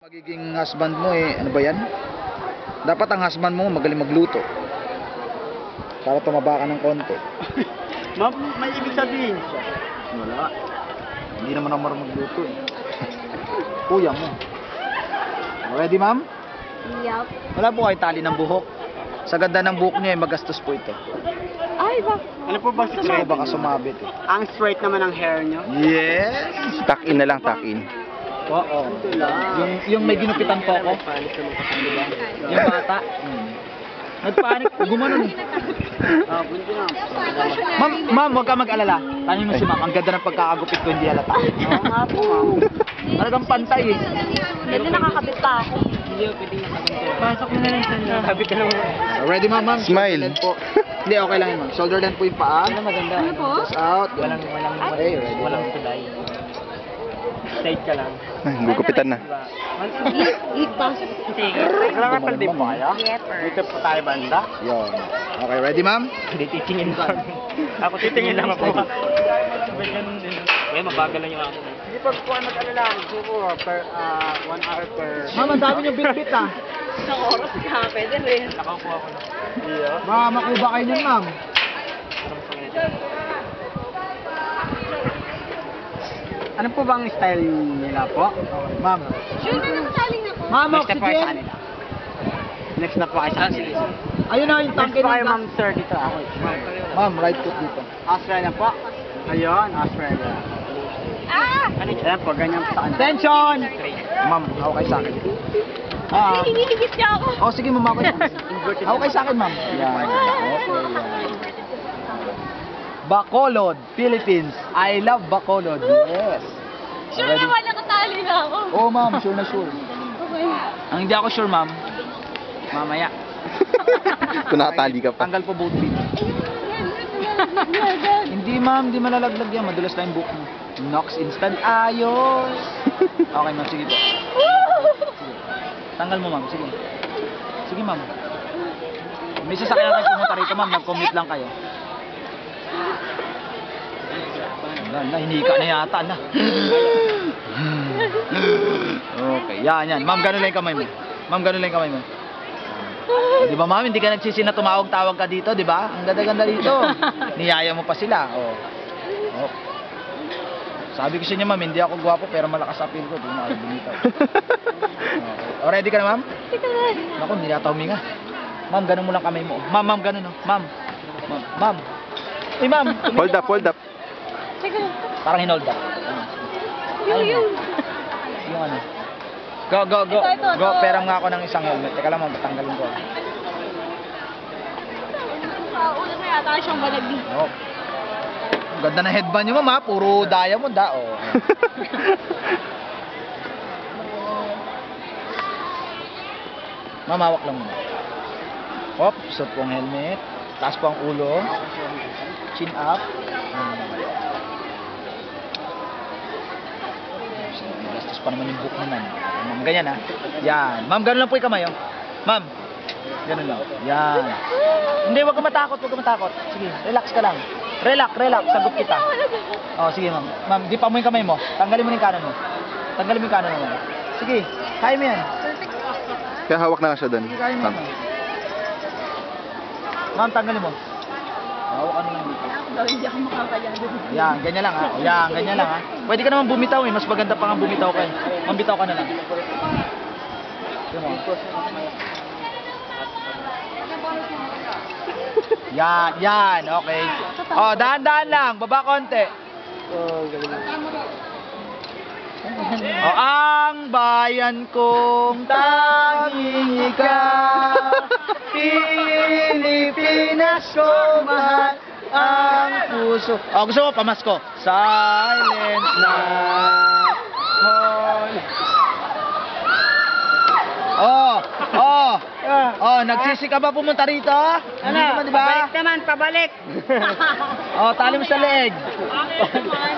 Magiging husband mo ano ba yan? Dapat ang husband mo magaling magluto. Para tumaba ka ng konti. Ma'am, may ibig sabihin siya. Wala. Hindi naman ako marunong magluto Kuya mo. Ready, ma'am? Yup. Wala po kayo tali ng buhok. Sa ganda ng buhok niya, magastos po ito. Ay, ba? Ano po ba Kasi baka sumabit Ang straight naman ang hair nyo? Yes! Tuck in na lang, tuck in. Oo. Yung may ginupitan po ako. Yung bata. Nagpanik. Gumanon Ma'am, huwag ka mag-alala. Tanyo mo si ma'am. Ang ganda ng pagkakagupit ko, hindi halata. Oo nga po, ma'am. Talagang pantay Ganda nakakabit pa ako. Pasok mo na lang sa Sabi ka lang. Ready, ma'am? Smile. Shoulder length po. Hindi, okay lang yun, ma'am. Shoulder length po yung paa. Maganda. Ano po? Chest out. Walang Okay, ready. tulay. Straight ka lang. Ay, gugupitan na. Ipasok. Sige. Naglalakad din po kayo? Yepper. Dito po tayo banda. Yun. Okay, ready, ma'am? Hindi titingin ko. Ako titingin lang po. Sabay ganun din. Kaya mabagal lang yung ako. Hindi pag po mag-alala, magsuko per 1 hour per... Ma'am, ang dami niyong bit-bit Isang oras ka, pwede rin. Nakaupo ako na. Iyo. Makuba kayo niyan, ma'am. Ano po bang style nila po? Ma'am. Sure na nakasaling ako. Ma'am, Next na po kayo sa oxygen. kanila. Next na po kayo sa kanila. Ayun na yung Next tangke po kayo, ng ma'am, sir, dito ako. Ma'am, right foot dito. Australia po. Ayun, Australia. Ah! Ayan po, ganyan po sa kanila. Attention! Ma'am, okay sa akin. Hinihigit niya ako. Oh, sige, ma'am, ako yan. Okay sa akin, ma'am. Yan. Okay, yan. Bacolod, Philippines. I love Bacolod. Yes. Sure Ready? naman nakasali na ako. Oh, ma'am, sure na sure. Okay. Ang hindi ako sure, ma'am. Mamaya. Kung nakatali ka pa. Tanggal po both feet. Yan. Hindi, ma'am, hindi malalaglag yan. Madulas lang yung buhok mo. Nox instant. Ayos. Okay, ma'am, sige po. Tanggal mo, ma'am. Sige. Sige, ma'am. May sasakyan kayo pumunta rito, ma'am. Nag-commute lang kayo. Hinika na yata na. Okay, yan. Ma'am, ganun lang yung kamay mo. Ma'am, ganun lang yung kamay mo. Di ba, ma'am? Hindi ka nagsisi na tumawag-tawag ka dito, di ba? Ang ganda-ganda dito. Niyaya mo pa sila. Oh. Sabi ko sa inyo, ma'am, hindi ako gwapo pero malakas appeal ko. Di na ako bumitaw. Okay. Oh, ready ka na, ma'am? Naku, hindi nata huminga. Ma'am, ganun mo lang kamay mo. Ma'am, ganun, oh. Ma'am. Eh, ma'am. Hold up, hold up. Parang hinold up. Yung. Yung ano. Go. Ito. Perang nga ako ng isang helmet. Teka lang, ma'am, tanggalin ko. Ulo na yata siyang balagdi. Oh. Ang ganda na headband niyo, ma'am, ha? Puro diamond, ha? Oh. Ma'am, hawak lang mo. Hop, suot po ang helmet. Taas po ang ulo. Chin up. Gastos pa naman yung book mo, ma'am. Ma'am, ganyan, ha? Yan. Ma'am, ganun lang po yung kamay, oh. Ma'am, ganun lang. Yan. Hindi, wag ka matakot. Sige, relax ka lang. Relax. Sagot kita. Oh, sige, ma'am. Ma'am, di pa mo yung kamay mo. Tanggalin mo yung kanan mo. Ma'am. Sige, kaya mo yan. Kaya hawak na lang siya doon. Kaya mo yan, ma'am. Ma'am, tanggalin mo. Hawakan mo lang dito. Hindi ako makakaya doon. Yan, ganyan lang, ha. Yan, ganyan lang, ha. Pwede ka naman bumitaw, eh. Mas maganda pa nga bumitaw ka, eh. Mambitaw ka na lang. Yan, ma'am. Yan, okay. Oh, dahan-dahan lang, baba konti. Oh, ang bayan kong tanging ikaw, Pilipinas ko mahal ang puso. Oh, gusto mo pamasko? Silent night. Nagsisi ka ba pumunta rito? Hindi naman, di ba? Pabalik naman, pabalik. Oh, tali mo sa leg. Bakit naman?